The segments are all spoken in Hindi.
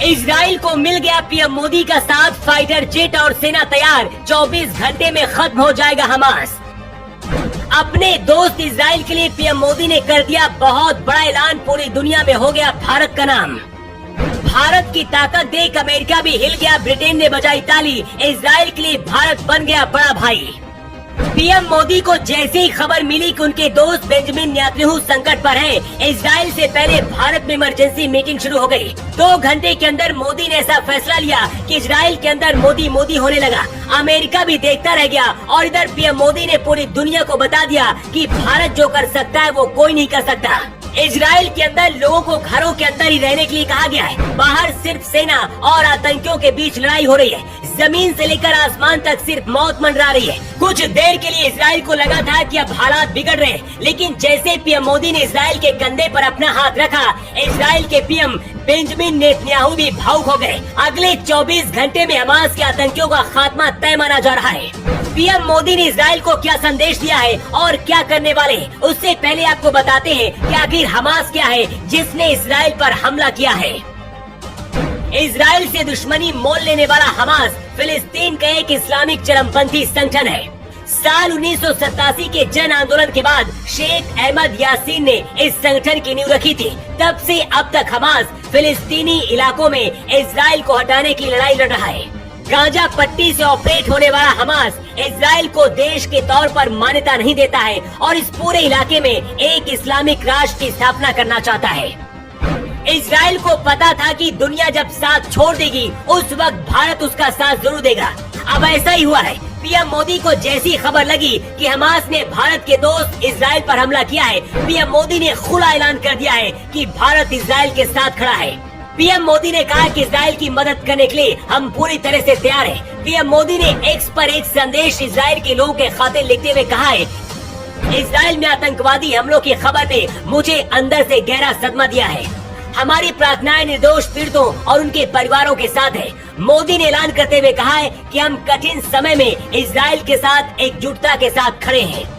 इजराइल को मिल गया पीएम मोदी का साथ, फाइटर जेट और सेना तैयार, 24 घंटे में खत्म हो जाएगा हमास। अपने दोस्त इजराइल के लिए पीएम मोदी ने कर दिया बहुत बड़ा ऐलान, पूरी दुनिया में हो गया भारत का नाम। भारत की ताकत देख अमेरिका भी हिल गया, ब्रिटेन ने बजाई ताली, इजराइल के लिए भारत बन गया बड़ा भाई। पीएम मोदी को जैसे ही खबर मिली कि उनके दोस्त बेंजामिन नेतन्याहू संकट पर हैं, इजराइल से पहले भारत में इमरजेंसी मीटिंग शुरू हो गई। 2 घंटे के अंदर मोदी ने ऐसा फैसला लिया कि इजराइल के अंदर मोदी मोदी होने लगा। अमेरिका भी देखता रह गया और इधर पीएम मोदी ने पूरी दुनिया को बता दिया कि भारत जो कर सकता है वो कोई नहीं कर सकता। इजराइल के अंदर लोगों को घरों के अंदर ही रहने के लिए कहा गया है। बाहर सिर्फ सेना और आतंकियों के बीच लड़ाई हो रही है। जमीन से लेकर आसमान तक सिर्फ मौत मंडरा रही है। कुछ देर के लिए इजराइल को लगा था कि अब हालात बिगड़ रहे हैं, लेकिन जैसे पीएम मोदी ने इजराइल के कंधे पर अपना हाथ रखा, इजराइल के पीएम बेंजामिन नेतन्याहू भी भावुक हो गए। अगले 24 घंटे में हमास के आतंकियों का खात्मा तय माना जा रहा है। पीएम मोदी ने इजराइल को क्या संदेश दिया है और क्या करने वाले, उससे पहले आपको बताते हैं कि आखिर हमास क्या है जिसने इजराइल पर हमला किया है। इजराइल से दुश्मनी मोल लेने वाला हमास फिलिस्तीन का एक इस्लामिक चरमपंथी संगठन है। साल 1987 के जन आंदोलन के बाद शेख अहमद यासीन ने इस संगठन की नींव रखी थी। तब से अब तक हमास फिलिस्तीनी इलाकों में इजराइल को हटाने की लड़ाई लड़ रहा है। गाजा पट्टी से ऑपरेट होने वाला हमास इजराइल को देश के तौर पर मान्यता नहीं देता है और इस पूरे इलाके में एक इस्लामिक राष्ट्र की स्थापना करना चाहता है। इजराइल को पता था कि दुनिया जब साथ छोड़ देगी उस वक्त भारत उसका साथ जरूर देगा। अब ऐसा ही हुआ है। पीएम मोदी को जैसी खबर लगी कि हमास ने भारत के दोस्त इजराइल पर हमला किया है, पीएम मोदी ने खुला ऐलान कर दिया है कि भारत इजराइल के साथ खड़ा है। पीएम मोदी ने कहा कि इजराइल की मदद करने के लिए हम पूरी तरह से तैयार हैं। पीएम मोदी ने एक्स पर एक संदेश इजराइल के लोगों के खातिर लिखते हुए कहा है, इजराइल में आतंकवादी हमलों की खबर ने मुझे अंदर से गहरा सदमा दिया है। हमारी प्रार्थनाएं निर्दोष पीड़ितों और उनके परिवारों के साथ है। मोदी ने ऐलान करते हुए कहा है कि हम कठिन समय में इजराइल के साथ एकजुटता के साथ खड़े हैं।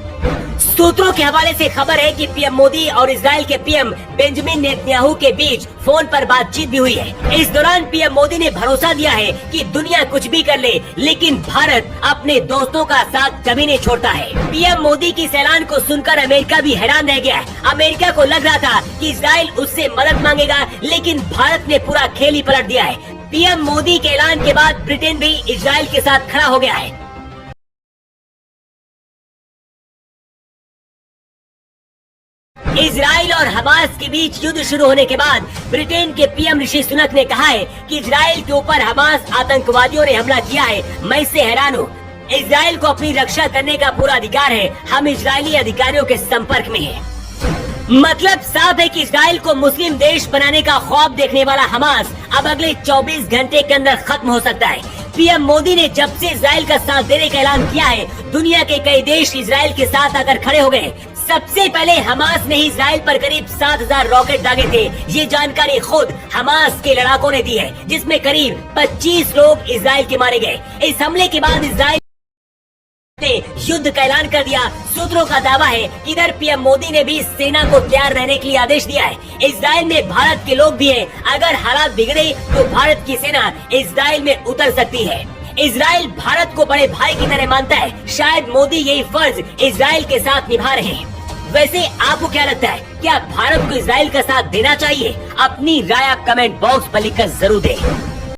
सूत्रों के हवाले से खबर है कि पीएम मोदी और इजराइल के पीएम बेंजामिन नेतन्याहू के बीच फोन पर बातचीत भी हुई है। इस दौरान पीएम मोदी ने भरोसा दिया है कि दुनिया कुछ भी कर ले, लेकिन भारत अपने दोस्तों का साथ कभी नहीं छोड़ता है। पीएम मोदी की इस ऐलान को सुनकर अमेरिका भी हैरान रह गया है। अमेरिका को लग रहा था कि इजराइल उससे मदद मांगेगा, लेकिन भारत ने पूरा खेल ही पलट दिया है। पीएम मोदी के ऐलान के बाद ब्रिटेन भी इजराइल के साथ खड़ा हो गया है। इजराइल और हमास के बीच युद्ध शुरू होने के बाद ब्रिटेन के पीएम ऋषि सुनक ने कहा है कि इजराइल के ऊपर हमास आतंकवादियों ने हमला किया है। मैं इससे हैरान हूँ। इजराइल को अपनी रक्षा करने का पूरा अधिकार है। हम इजरायली अधिकारियों के संपर्क में हैं। मतलब साफ है कि इजराइल को मुस्लिम देश बनाने का ख्वाब देखने वाला हमास अब अगले 24 घंटे के अंदर खत्म हो सकता है। पीएम मोदी ने जब से इजराइल का साथ देने का ऐलान किया है, दुनिया के कई देश इजराइल के साथ आकर खड़े हो गए। सबसे पहले हमास ने इजराइल पर करीब 7000 रॉकेट दागे थे। ये जानकारी खुद हमास के लड़ाकों ने दी है, जिसमें करीब 25 लोग इजराइल के मारे गए। इस हमले के बाद इजराइल ने युद्ध का ऐलान कर दिया। सूत्रों का दावा है कि इधर पीएम मोदी ने भी सेना को तैयार रहने के लिए आदेश दिया है। इजराइल में भारत के लोग भी हैं। अगर हालात बिगड़े तो भारत की सेना इजराइल में उतर सकती है। इजराइल भारत को बड़े भाई की तरह मानता है। शायद मोदी यही फर्ज इजराइल के साथ निभा रहे हैं। वैसे आपको क्या लगता है, क्या भारत को इजराइल का साथ देना चाहिए? अपनी राय आप कमेंट बॉक्स पर लिखकर जरूर दें।